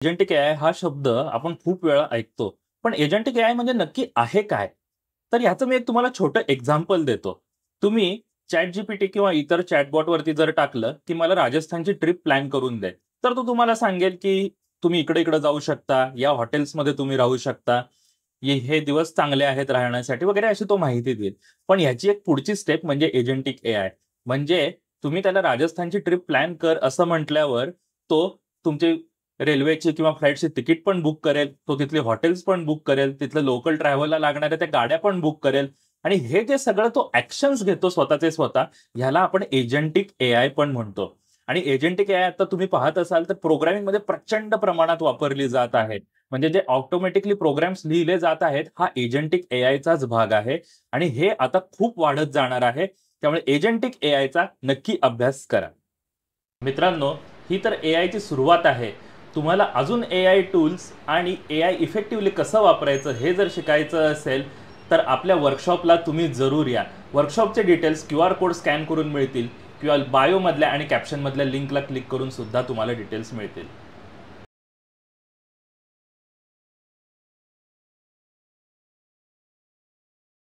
एजंटिक AI हा शब्द आपण खूप वेळा ऐकतो. पण एजंटिक एआय म्हणजे नक्की आहे काय? तर ह्याचं मी एक तुम्हाला छोटं एक्झाम्पल देतो. तुम्ही ChatGPT किंवा इतर चॅटबॉटवरती जर टाकलं, की मला राजस्थानची ट्रिप प्लॅन करून दे. तर तो तुम्हाला सांगेल, की तुम्ही इकडे-इकडे जाऊ शकता, या हॉटेल्समध्ये तुम्ही राहू शकता, हे दिवस चांगले आहेत राहण्यासाठी वगैरे अशी तो माहिती देईल. पण ह्याची एक पुढची स्टेप म्हणजे एजंटिक एआय. म्हणजे तुम्ही त्याला राजस्थानची ट्रिप प्लॅन कर असं म्हटल्यावर तो तुमची रेल्वेची किंवा फ्लाइटची तिकीट पण बुक करेल. तो तिथले हॉटेल्स पण बुक करेल. तिथलं लोकल ट्रॅव्हलला लागणाऱ्या त्या गाड्या पण बुक करेल आणि हे जे सगळं तो ॲक्शन्स घेतो स्वतःचे स्वतः, ह्याला आपण एजंटिक एआय पण म्हणतो. आणि एजंटिक एआय आता तुम्ही पाहत असाल तर प्रोग्रामिंगमध्ये प्रचंड प्रमाणात वापरली जात आहे. म्हणजे जे ऑटोमॅटिकली प्रोग्राम्स लिहिले जात आहेत, हा एजंटिक एआयचाच भाग आहे आणि हे आता खूप वाढत जाणार आहे. त्यामुळे एजंटिक एआयचा नक्की अभ्यास करा. मित्रांनो, ही तर एआयची सुरुवात आहे. तुम्हाला अजून एआय टूल्स आणि एआय इफेक्टिव्हली कसं वापरायचं हे जर शिकायचं असेल, तर आपल्या वर्कशॉपला तुम्ही जरूर या. वर्कशॉपचे डिटेल्स क्यूआर कोड स्कॅन करून मिळतील किंवा बायोमधल्या आणि कॅप्शनमधल्या लिंकला क्लिक करून सुद्धा तुम्हाला डिटेल्स मिळतील.